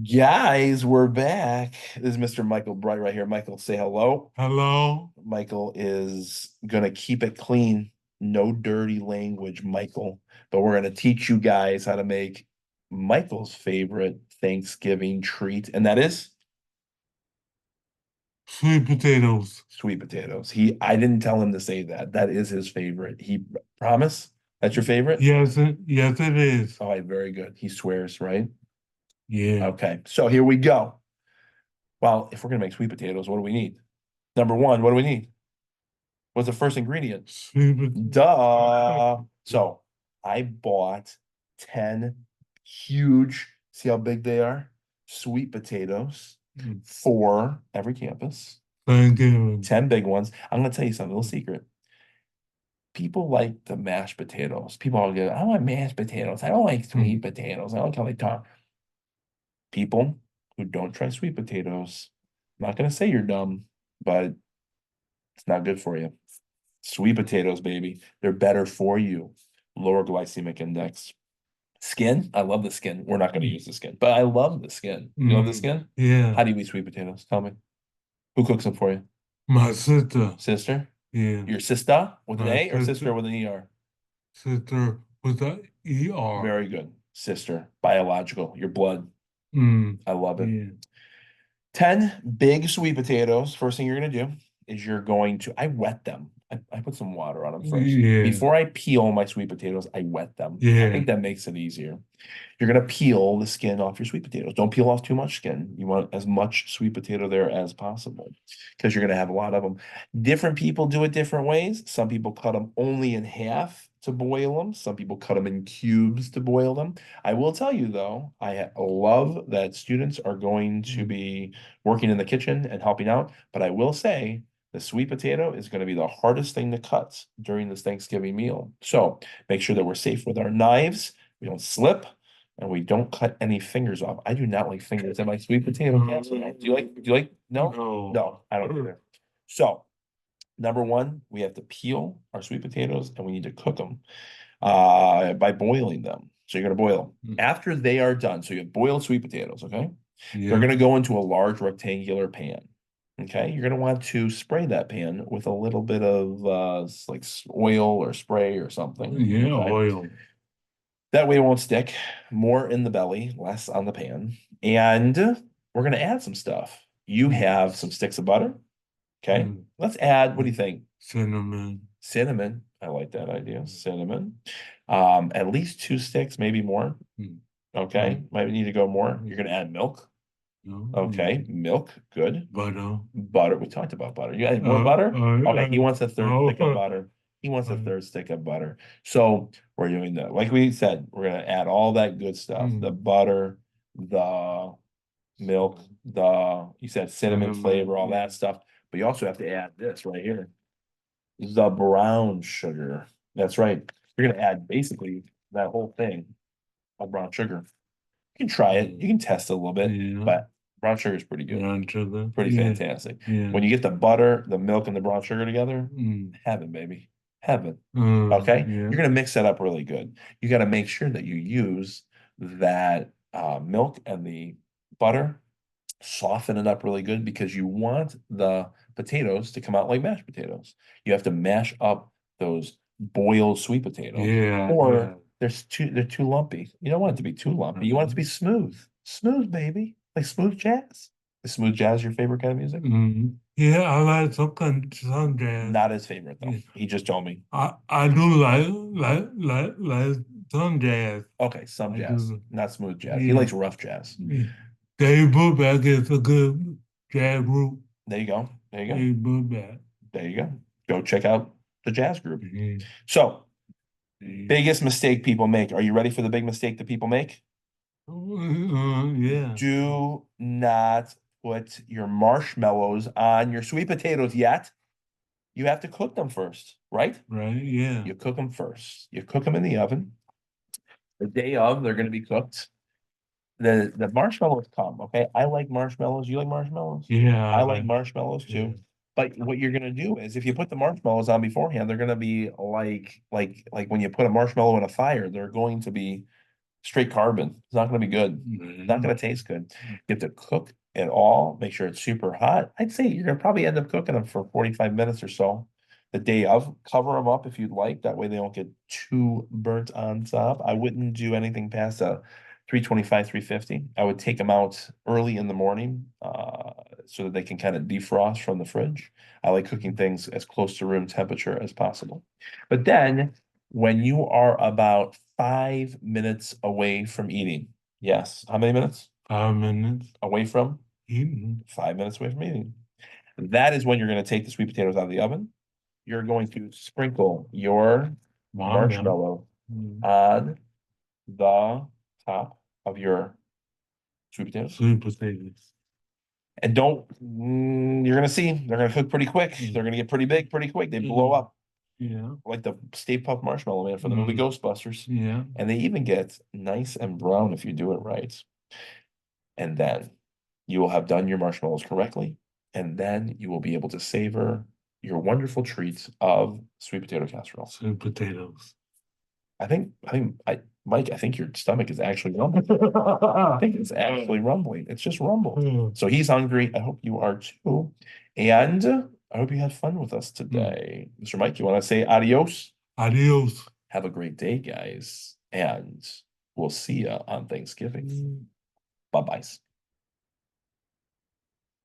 Guys, we're back. This is Mr. Michael Bright right here. Michael, say hello. Hello. Michael is gonna keep it clean. No dirty language, Michael. But we're gonna teach you guys how to make Michael's favorite Thanksgiving treat, and that is Sweet potatoes. sweet potatoes. I didn't tell him to say that. That is his favorite. He promise? That's your favorite? Yes, it is. All right, very good. He swears, right? Yeah. Okay, so here we go. Well, if we're gonna make sweet potatoes, what do we need? Number one, what do we need? What's the first ingredient? Sweet potatoes. Duh. So I bought 10 huge, see how big they are? Sweet potatoes for every campus. Thank you. 10 big ones. I'm gonna tell you something, a little secret. People like the mashed potatoes. People all go, I want mashed potatoes. I don't like sweet potatoes. I don't like how they talk. People who don't try sweet potatoes, I'm not gonna say you're dumb, but it's not good for you. Sweet potatoes, baby. They're better for you. Lower glycemic index. Skin, I love the skin. We're not going to use the skin, but I love the skin. You love the skin? How Yeah. do you eat sweet potatoes? Tell me. Who cooks them for you? My sister. Sister? Yeah. Your sister with an My A or sister sister. with an ER? Sister with the ER. Very good. Sister, biological, your blood. I love it. Yeah. 10 big sweet potatoes. First thing you're going to do is I wet them. I put some water on them first. Yeah. Before I peel my sweet potatoes, I wet them. I Yeah. think that makes it easier. You're going to peel the skin off your sweet potatoes. Don't peel off too much skin. You want as much sweet potato there as possible because you're going to have a lot of them. Different people do it different ways. Some people cut them only in half to boil them. Some people cut them in cubes to boil them. I will tell you though, I love that students are going to be working in the kitchen and helping out. But I will say the sweet potato is going to be the hardest thing to cut during this Thanksgiving meal. So make sure that we're safe with our knives. We don't slip and we don't cut any fingers off. I do not like fingers in my sweet potato casserole. Do you like? No? No. No, I don't either. So number one, we have to peel our sweet potatoes and we need to cook them by boiling them. So you're going to boil them. After they are done, so you have boiled sweet potatoes, okay? They're going Yeah. to go into a large rectangular pan. Okay, you're going to want to spray that pan with a little bit of like oil or spray or something. Yeah. Okay, Oil. that way it won't stick. More in the belly, less on the pan. And we're going to add some stuff. You have some sticks of butter. Okay, let's add. What do you think? Cinnamon. Cinnamon. I like that idea. Cinnamon. At least two sticks, maybe more. Okay, might need to go more. You're going to add milk. Okay, milk, good. Butter. Butter, we talked about butter. You add more butter? Okay, he wants a third stick of butter. He wants a third stick of butter. So we're doing that. Like we said, we're gonna add all that good stuff. The butter, the milk, you said cinnamon flavor, all that stuff. But you also have to add this right here. The brown sugar. That's right. You're gonna add basically that whole thing of brown sugar. You can try it. You can test it a little bit, Yeah. but brown sugar is pretty good. Brown sugar. Pretty Yeah. fantastic. Yeah. When you get the butter, the milk, and the brown sugar together, heaven, baby. Heaven. Okay? Yeah. You're gonna mix that up really good. You got to make sure that you use that milk and the butter, soften it up really good because you want the potatoes to come out like mashed potatoes. You have to mash up those boiled sweet potatoes, Yeah. or they're too lumpy. You don't want it to be too lumpy. You want it to be smooth. Smooth, baby. Like smooth jazz. Is smooth jazz your favorite kind of music? Yeah, I like some jazz. Not his favorite though. Yeah. He just told me. I do like some jazz. Okay, some I jazz, do. not smooth jazz. He Yeah. likes rough jazz. Yeah. Dave Brubeck is a good jazz group. There you go. There you go. Dave Brubeck. There you go. Go check out the jazz group. Yeah. So, Yeah. biggest mistake people make. Are you ready for the big mistake that people make? Yeah. Do not put your marshmallows on your sweet potatoes yet. You have to cook them first, right? Right. Yeah. You cook them first. You cook them in the oven. The day of, they're going to be cooked. The marshmallows come, okay? I like marshmallows. You like marshmallows? Yeah. I like marshmallows Yeah. too. But what you're gonna do is if you put the marshmallows on beforehand, they're gonna be like when you put a marshmallow in a fire, they're going to be straight carbon. It's not gonna be good. Not gonna taste good. You have to cook it all, make sure it's super hot. I'd say you're gonna probably end up cooking them for 45 minutes or so. The day of, cover them up if you'd like. That way they don't get too burnt on top. I wouldn't do anything past a 325, 350. I would take them out early in the morning, so that they can kind of defrost from the fridge. I like cooking things as close to room temperature as possible. But then when you are about 5 minutes away from eating, yes, how many minutes 5 minutes. away from? Eating. 5 minutes away from eating. That is when you're going to take the sweet potatoes out of the oven. You're going to sprinkle your marshmallow on the top of your sweet potatoes. Sweet potatoes. And don't, you're gonna see, they're gonna cook pretty quick. They're gonna get pretty big pretty quick. They blow up Yeah. like the Stay Puft Marshmallow Man for the movie Ghostbusters. Yeah. And they even get nice and brown if you do it right. And then you will have done your marshmallows correctly. And then you will be able to savor your wonderful treat of sweet potato casserole. Sweet potatoes. Mike, I think your stomach is actually rumbling. I think it's actually rumbling. It's just rumbled. So he's hungry. I hope you are too. And I hope you had fun with us today. Mr. Mike, you want to say adios? Adios. Have a great day, guys. And we'll see you on Thanksgiving. Bye-bye.